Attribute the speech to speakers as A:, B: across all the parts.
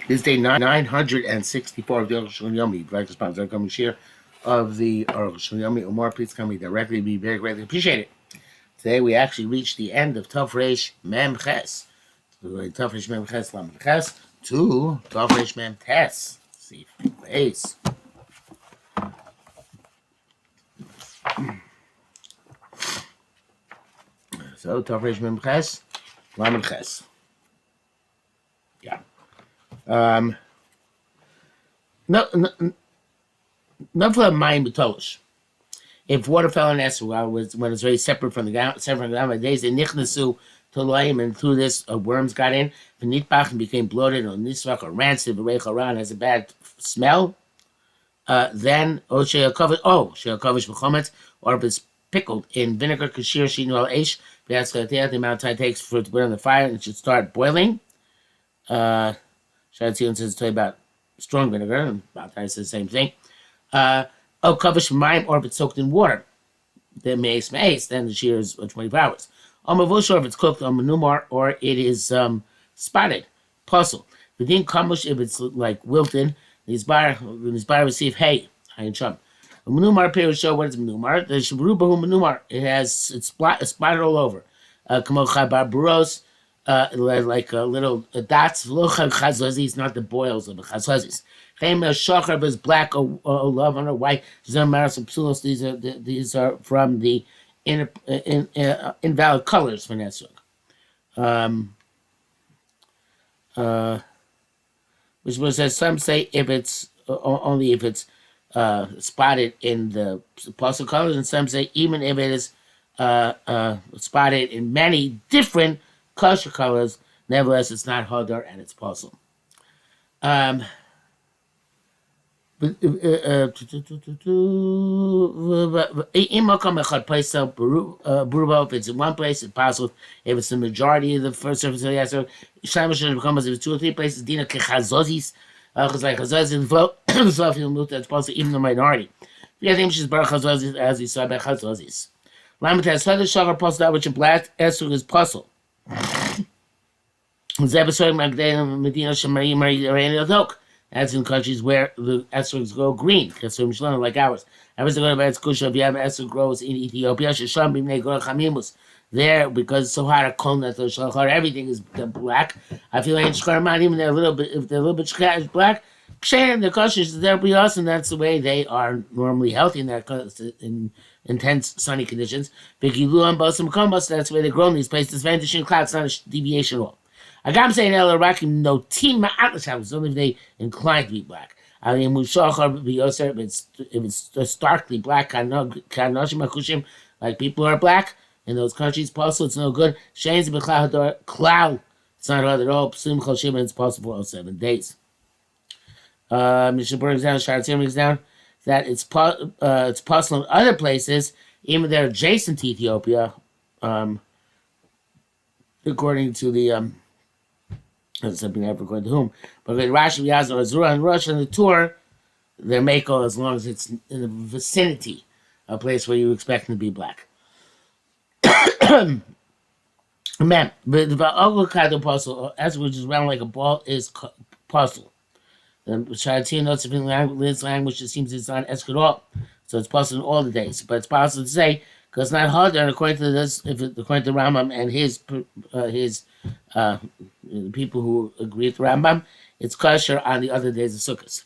A: This is day 964 of the Arukh HaShulchan Yomi. If you'd like to sponsor a coming share of the Arukh HaShulchan Yomi or more, please come me directly. Be very greatly appreciate it. Today we actually reached the end of Tov Reish Mem Ches. Tov Reish Mem Ches Lamed Ches to Tov Reish Mem Tes. See please. So Tov Reish Mem Ches Lamed Ches. Yeah. No for mine betolish. If water fell in Esrog was when it's very separate from the ground, days they nichnasu to loim, and through this worms got in. The nitbach and became bloated, or nisvach or rancid. The reicharan has a bad smell. Then she'akovish b'chometz, or if it's pickled in vinegar, kashir shinu al eish. That's the amount of time it takes for it to put on the fire, and it should start boiling. Sharatzion says tell you about strong vinegar, and about that says the same thing. Kavish mime, or if it's soaked in water, then mace, then the shear is 24 hours. Mavush, or if it's cooked on manumar, or it is spotted, puzzle. Within kamush, if it's like wilted, the bar receive hay, and chum. A manumar period show what is manumar. The shabrubahu manumar, it's spotted all over. Kamocha barbaros, like little dots. Chazazis, not the boils of the chazazis. Shachar is black or love or white. These are from the invalid colors for Nesrog. Which was says some say if it's only if it's spotted in the apostle colors, and some say even if it is spotted in many different kosher colors, nevertheless it's not hodar and it's apostle. If it's in one place, it's possible. If it's the majority of the first surface of the answer, becomes if it's 2 or 3 places, Dina Kechazozis, because like Chazozis in the flow, so if you move that's possible, even the minority. I think she's Baruch Chazozis as we saw by Chazozis. Lamet has Feather Shachar Puzzle, that which in black, Esrog is puzzle. Zebasoi Magdalene Medina Shemarim Arena Dok. That's in countries where the esrogs grow green, like ours. I was going to buy Kusha if you have esrog grows in Ethiopia. There, because it's so hard to call that everything is black. I feel like even they're a little bit, if they're a little bit black, the kosher is there be us, and that's the way they are normally healthy in that in intense sunny conditions. That's the way they grow in these places. Vanishing clouds, not a deviation at all. Agam saying El Rakim no team Atlas house only if they inclined to be black. I mean Mushachar if it's starkly black, like people who are black in those countries, possible it's no good. Shane's cloud, it's not hard at all. Psum Choshim, it's possible for 7 days. Mishnah brings down, Sharatzim brings down that it's possible in other places, even they're adjacent to Ethiopia, according to the that's something I forgot to whom. But with Rashi, Yazor, Azura, and Rosh on the tour, they're Mako as long as it's in the vicinity, a place where you expect them to be black. Man, but the avocado puzzle, as which is round like a ball, is puzzle. The Sharatia notes in language, it seems it's not escadal, so it's possible in all the days. But it's possible to say, because it's not hard, and according to this, according to Rambam and his people who agree with Rambam, it's kosher on the other days of Sukkot.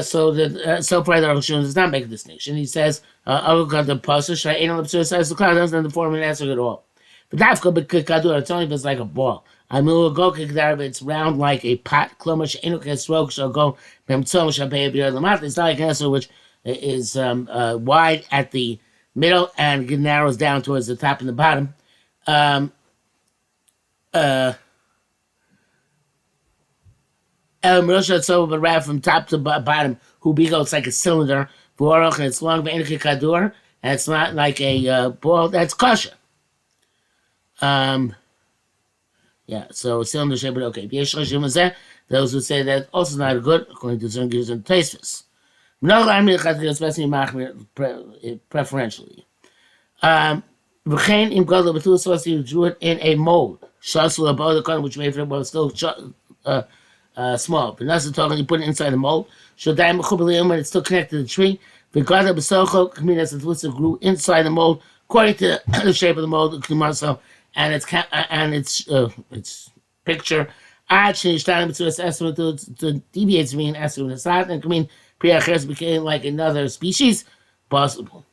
A: So far the Arukh HaShulchan does not make a distinction. He says, the pasuk says the cloud doesn't have the form of an answer at all. But dafka b'kadur, it's only if it's like a ball. It's round like a pot. It's not like an answer which is wide at the middle and it narrows down towards the top and the bottom. El Merosha Tzova B'Rav from top to bottom, who beagle, it's like a cylinder, and it's long, and it's not like a ball, that's kosher. Yeah, so cylinder shape, but okay. Those who say that also not good, according to some Jews and Tosfos. Preferentially. V'chein im gadol b'tul sos, you drew it in a mold. Shasul above the corner, which made for it, but still small. But not talking, you put it inside the mold. When it's still connected to the tree. V'gada b'socho, as the twister grew inside the mold, according to the shape of the mold, and its picture. To deviate from being esrog and asad, and priachers became like another species, possible.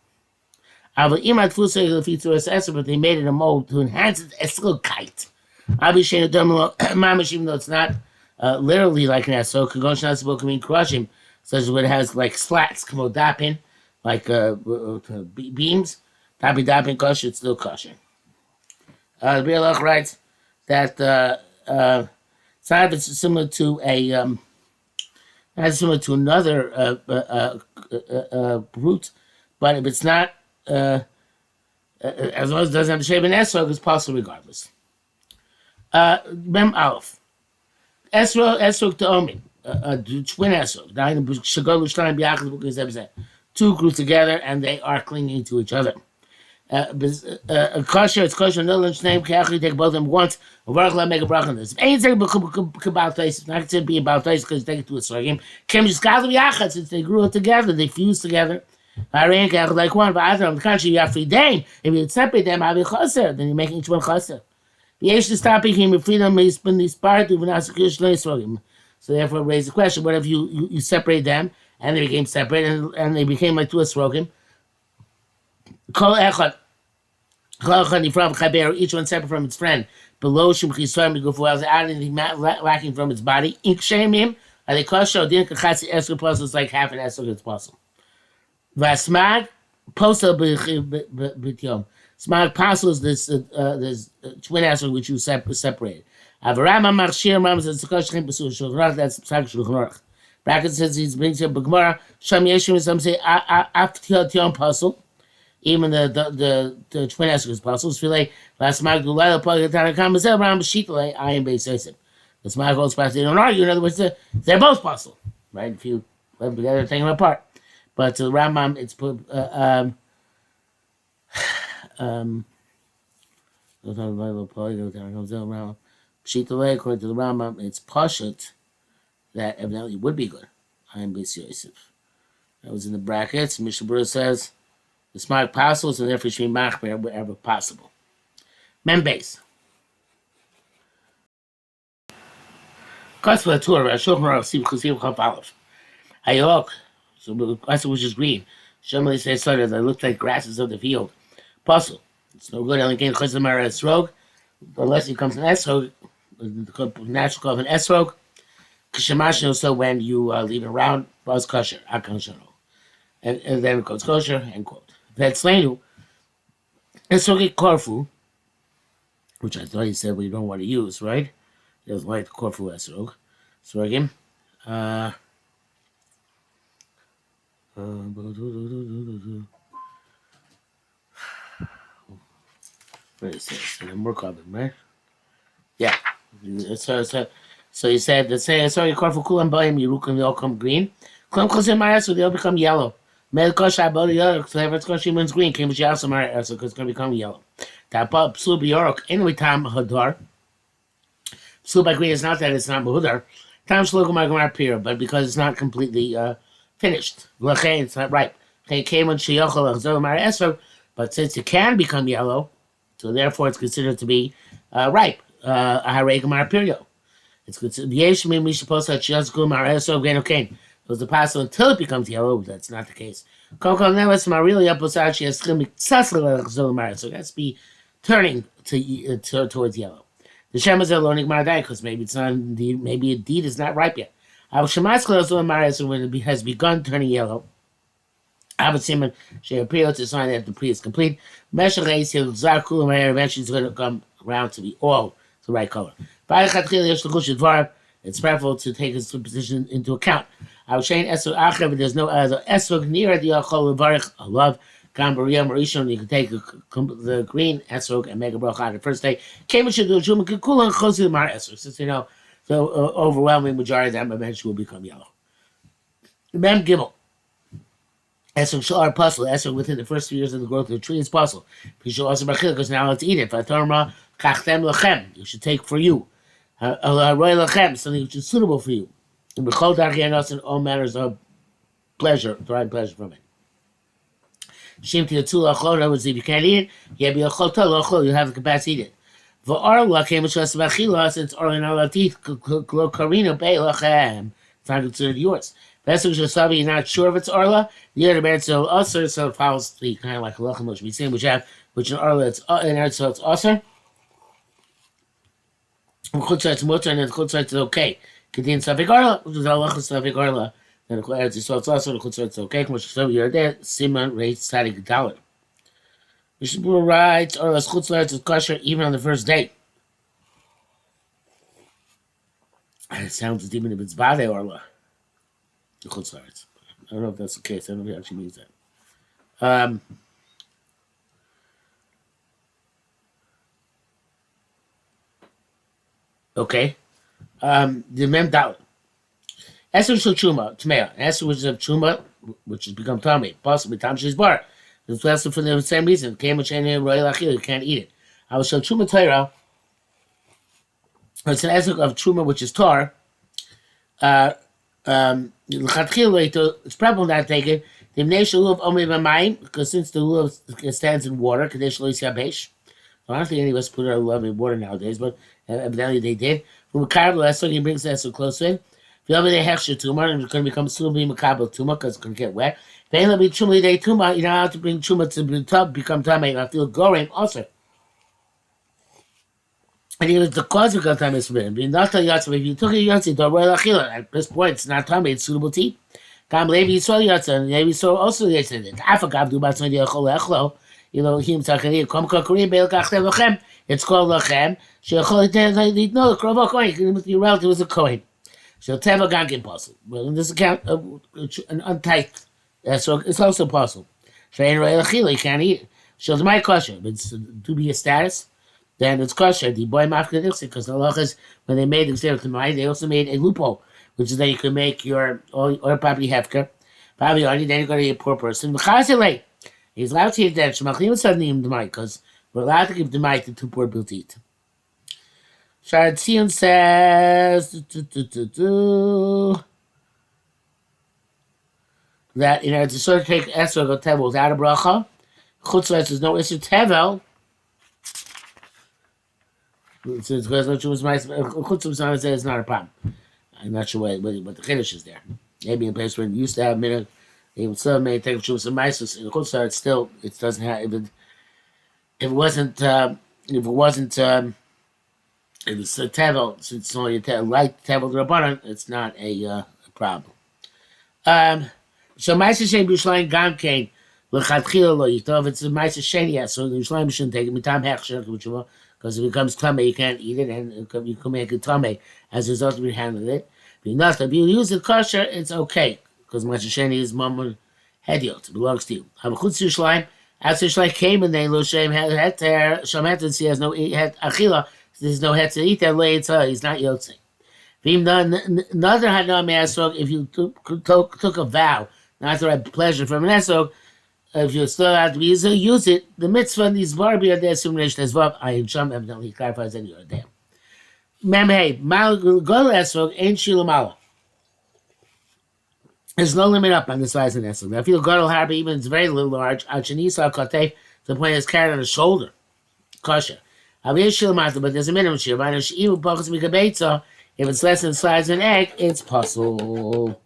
A: But they made it a mold to enhance its esrogkeit. Even though it's not literally like an esrog, kagosh not supposed to mean crushing, such as when it has like slats, dapin, like beams. Dapin kosher, it's still kosher. The Bialach writes that it's similar to another root, but if it's not, as long as it doesn't have the shape of an esrog, it's possible regardless. Mem Aleph. Esrog to Omin. Twin esrog. Two grew together and they are clinging to each other. Kosher, it's kosher. No lunch name. Carefully take both of them once. Make a bracha on this. Ain't saying about this. It's not going to be about this because they take it to a sorghum. Kim just got to be achad since they grew together. They fused together. Like one, but on the contrary, you have free day. If you separate them, I'll be chaser. Then you're making each one chaser. The Yesh to stop him with freedom is been inspired to sorghum. So therefore, raise the question: what if you separate them and they became separate and they became like two sorghum? Kol echad, each one separate from its friend. Below shum chisorim b'gufu, without anything lacking from its body. Ink shemim, are they kosher? Din kachatzi esrog plus it's like half an esrog. It's possible. Vasmag posel b'tyom. Smag posel is this twin esrog which you separated. Avarama marshir ram says the kosher b'sul shulchan. That's psak shulchan. Bracket says he's brings here b'gemara. Sham yeshim some say after tyom posel. Even the twin esrog apostles feel like last mag do lila polygatana kamazel ram b'shitale I am base yosef. The smag holds fast. They don't argue. In other words, they're both possible, right? If you let them together, take them apart. But to the Rambam, it's put Pshitale, according to the Rambam, it's pashut that evidently would be good. I am base yosef. That was in the brackets. Mishnah Berurah says. The smart apostles and therefore should be machmer wherever possible. Mem base. Kosva Torah, Shulchan Aruch, Siv Chaf Aleph. Hayok, so Kosva which is green. Shemali says started they looked like grasses of the field. Apostle, it's no good. Only gain Chosam Mar Esrog, unless it comes an Esrog, the natural call of an Esrog. Kishamash also when you leave it around, was kosher, Akan and then it goes kosher, end quote. Vetzlenu, Esrog Korfu, which I thought he said we don't want to use, right? He doesn't like the Korfu Esrog. Esrogim. What he says, and more carbon, right? Yeah. So he said that say sorry, Korfu Kulam Bayim Yerukim, they all come green. Kulam Chosim Marasu, they all become yellow. Melkosh about the other, so it's going to be green, came with Yasam because it's going to become yellow. That pop Psul Biorok, anyway, Tam Hadar. Psul by green is not that it's not Mahudar. Tam Shlogomar Pira, but because it's not completely finished. Lache, it's not ripe. It came when Shiochel Zomar Esro, but since it can become yellow, so therefore it's considered to be ripe. Aharegomar Pirio. It's considered Yeshmi Mishapos Chiazgumar Esro Ganokain. It was the possible until it becomes yellow, but that's not the case. So it has to be turning towards yellow. The Shemas are learning Maradai because maybe it's not indeed, maybe indeed it's not ripe yet. When it has begun turning yellow, Simon Shapiro to sign that the pre is complete. Eventually it's going to come around to be all the right color. It's preferable to take his position into account. I was saying Esrog there's no other Esrog near the Achol Levarich Allah Gambaria Marishon. You can take the green Esrog and make a bracha on the first day. Came should do Jum Kikulan Chosi Mar Esrog. Since you know the overwhelming majority of them eventually will become yellow. Mem Gimel. Esrog Shar Puzzle. Esrog within the first 3 years of the growth of the tree is puzzle. You should also because now let's eat it. Fatorma Kachtem Lachem. You should take for you. Something which is suitable for you. And in all matters of pleasure, derived pleasure from it. Shim Tiatul Achora was if you can't eat it, you have the capacity to eat it. V'arla came with us bachila since arla not allowed to eat karina beilachem. It's not considered yours. Vesel shasabi, you're not sure if it's arla. The other man so usher, so it follows the kind of like halachim which we say, which in arla it's in it, so it's usher. Chutzah it's mutter and then chutzah it's okay. Contains safek arla, which is halacha safek arla. Then so it's also the chutzah it's okay. Which so you're there. Simon raised static dollar. Mishnah writes, or as chutzah is kosher even on the first date. It sounds even if it's bade orla. The chutzah. I don't know if that's the case. I don't know if it actually means that. Okay. The mem dollar. Esther shel truma, tmeya. Esther which is of truma, which has become tummy, possibly tam she's bar. It's also for the same reason. Came with any royal achil, you can't eat it. I was shel truma Torah. It's an essence of truma which is tar. It's probably not taken. The nation lulav only by mine because since the lulav stands in water, kadesh lo yisyabesh. I don't think any of us put our lulav in water nowadays, but evidently they did. From a cardinal essence, he brings that so close in. If you have a hechsher tumor, and it's going to become suitable makabel tumor because it's going to get wet. If you have a truma day tumor, you're not allowed to bring tumor to become tamei. You have to go gorim also. And even the cause of become tamei is forbidden. If you took a yotzi, don't royal achila. At this point, it's not tamei; it's suitable to eat. Kam levi yisrael yotzi, and levi yisrael also yotzi. Afagav du batzon diachol echlo. You know him takani kom kakurim beil kachtev lachem. It's called lachem. Sheichol eat no the krova kohen. Your relative was a kohen. She'll teva gagin possible. Well, in this account, an untight, so it's also possible. She'ain royal achila, you can't eat it. She'll my kosher, but it's to be a status, then it's kosher. The boy mafka nixit, because the halachas, when they made the xer t'mai, they also made a loophole, which is that you can make your or property hefker, probably only then you're going to be a poor person. V'chazilei, he's allowed to eat that. Shemachlim suddenly him t'mai, because we're allowed to give t'mai to two poor people to eat. Shara Tzion says that in order to sort of take Esrog or Tevel without a bracha, Chutzlah says no Esrog Tevel. Since there's no Chutzlah, Chutzlah says it's not a problem. I'm not sure what the Kiddush is there. Maybe in a place where it used to have minute, they would still may take Chutzlah Maisus. In Chutzlah, it doesn't have, if it wasn't, it was a tevel, since it's only a light tevel drabanan, it's not a problem. So Ma'aser Shem B'Yushalayim Gam Kein L'Chadchila Lo Yitov. If it's a Ma'aser Shem, yes, so the Yerushalayim shouldn't take it. Mitam Hechsher, because if it becomes tamei, you can't eat it, and you can make it tamei as a result of you handling it. If you use it kosher, it's okay, because Ma'aser Shem is Mammon Hediot, it belongs to you. Chutz Yerushalayim, after Yerushalayim came and they Lo Shem Heter, Shem Heter, he has no Achila. There's no head to eat that lay he's not yotzing. Another had no esrog. If you took a vow not to have pleasure from an esrog, if you still have to use it, the mitzvah in these barbie are there simulation as well. I Sham evidently clarifies that you're there. Mem hey, mal go esrog ain't shilamala. There's no limit up on the size of an esrog. Now, if you go to harbi, even it's very little large, achanisa kotei, the point is carried on the shoulder, kosher. But there's a minimum share. If it's less than the size of an egg, it's possible.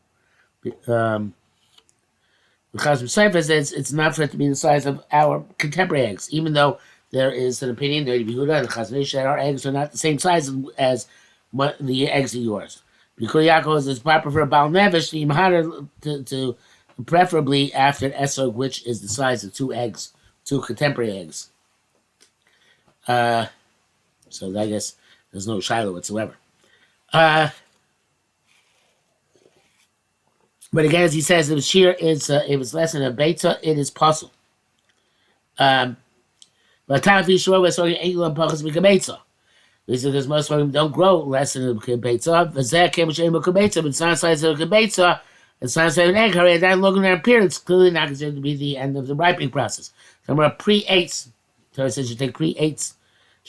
A: Because Seifa says it's not for it to be the size of our contemporary eggs, even though there is an opinion there that our eggs are not the same size as the eggs of yours. Because Yaakov is proper for a Baal Nevish to preferably after an esrog, which is the size of two contemporary eggs. So I guess there's no shiloh whatsoever. But again, as he says, if it's less than a beta, it is possible. But because most of them don't grow less than a beta. But it's not the size of a beta. It's not the size of an egg. That looking at appearance, clearly not considered to be the end of the ripening process. So we're pre-8. So it says you take pre-8.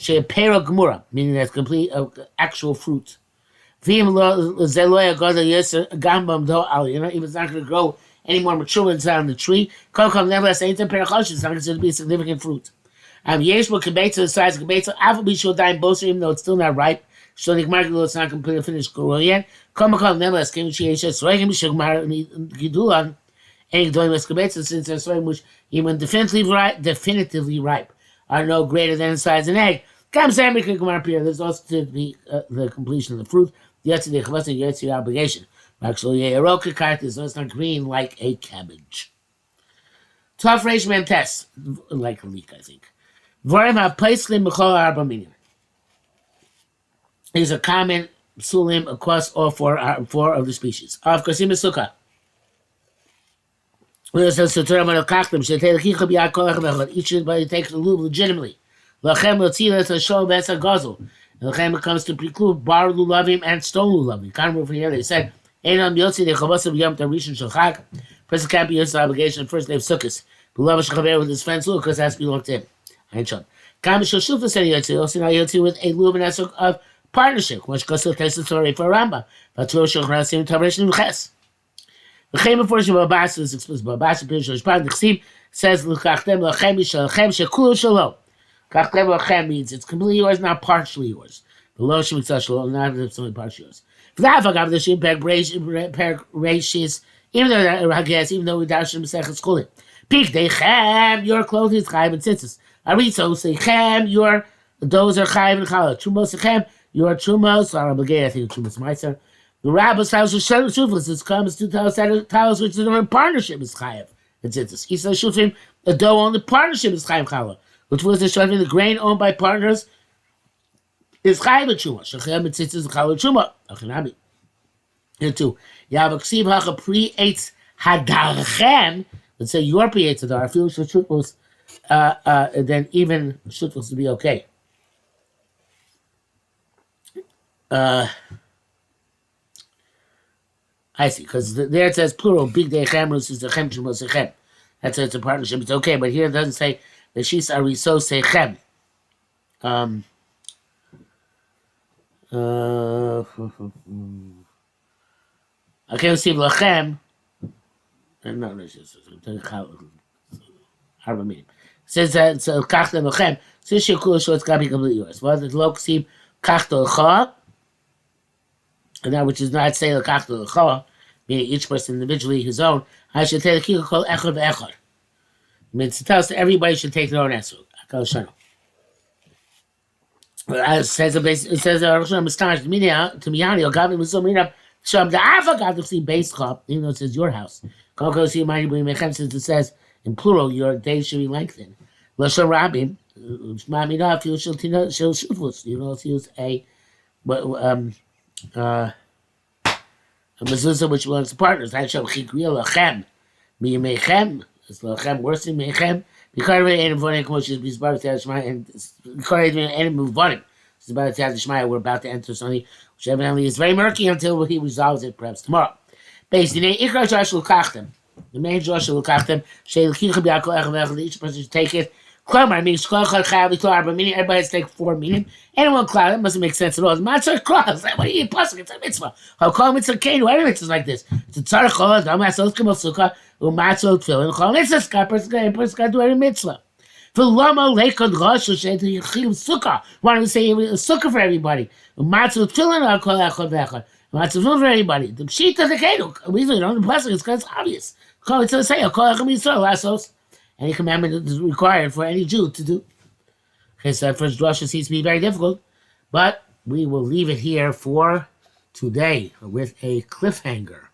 A: Pera Gemura, meaning that's complete actual fruit. Even if it's not going to grow any more mature inside on the tree, nevertheless, it's not considered to be a significant fruit. Yesh will kibetza the size of kibetza. Alpha be shall die in both, even though it's still not ripe. So the market it's not completely finished growing yet. Nevertheless, can we change it? So I can be shugmar gidulan. Any doing with kibetza since they're soy which even definitively ripe are no greater than the size of an egg. There's also to be the completion of the fruit. Yet the chavasa yet your obligation. Actually, Arukh HaShulchan, so it's not green like a cabbage. Tough Reish Mem Tes, like a leek, I think. Vorim ha-paislim b'chol arba minim. These are common psulim across all four of the species. Of kosim sukkah. Each body takes the lube legitimately. Lachem l'tzilas hashol b'es hagazel. Lachem comes to preclude bar lulavim and stone lulavim. Kind of over here, they said, Einam yotzi de chavasav yom tarishon shachak. Person can't be used to obligation first day of sukkahs. Beloved shachaver with his friends because it has to belong to him. Einshon. Kam shulfa said yotzi. Also now yotzi with a lube and esok of partnership. Which goes to test the story for Ramba. But to shulchan tarishin uches. The Chem portion of Babas is explicit. Babas says l'chachtem lachem shalchem shekulu shalom. Kachtem lachem means it's completely yours, not partially yours. The lo shemitzah shalom, not only partially yours. For that, I got the shim peg reishis, even though we dash him second schooling. Pik dechem, your clothing is chayim and tzitzis. Ariso sechem, your those are chayim and challah. Trumos sechem, your trumos are obligated. I think trumos meiser. The rabbi's house is shuflis. It comes to tell us which is in partnership is chayav. It's tzitzis. He says shufim, the dough owned the partnership is chayim challah. Which was the shufim, the grain owned by partners is chayav truma. Shechem and tzitzis challah truma. Achinami. Here too. Yavaksiv hacha pre-eitz hadarchem. Let's say your pre-eitz hadar. I feel shuflos. Then even shuflos to be okay. I see, because there it says plural, big day chamrus is the chem shumos sechem. That's why it's a partnership. It's okay, but here it doesn't say the shis ariso sechem. I can't see lachem. No, it's just harba meaning. Says that it's kachta lachem. Says shekul so it's got to be completely yours. Well, the loksim kachta l'cha. And that which is not say l'kachta l'cha, meaning each person individually his own. I should take the kikol kol echad ve'echad. It means to tell us that everybody should take their own answer. Akal shano. It says Arukh HaShulchan astonished to miyani or gavin was so mean up. Sham the alpha got to see base club, even though it says your house. Kol see mighty bring mechem since it says in plural your days should be lengthened. Lashon rabim shmamina if you shall shufus. You know, if you use a mezuzah which belongs to partners. I shall chikriya lachem, miyamechem. It's lachem worse than mechem. Because we ain't avoiding commotion. It's about to Shmaya and because we ain't move on him. It's about to Shmaya. We're about to enter something which evidently is very murky until he resolves it, perhaps tomorrow. Based in Ikra Josh Lukachtem, the main Josh Lukachtem, each person should take it. Klamar means meaning everybody has to take 4 meaning. Anyone cloud, that doesn't make sense at all. It's matzah cross. What are you pasuk? It's a mitzvah. How call mitzvah kain? Why do mitzvahs like this? It's a tzar chol, damasot kemal sukkah, umatzot tefillin, chol mitzvah. Person got to do every mitzvah. For lama lekod rosh l'shed yichim sukkah. Why don't we say a sukkah for everybody? Umatzot tefillin al kol echad ve'echad. Umatzot tefillin for everybody. The pshita the kain. We don't the pasuk. It's because it's obvious. Call mitzvah say kol echad mitzvah lasos. Any commandment is required for any Jew to do. Okay, so that first drasha seems to be very difficult, but we will leave it here for today with a cliffhanger.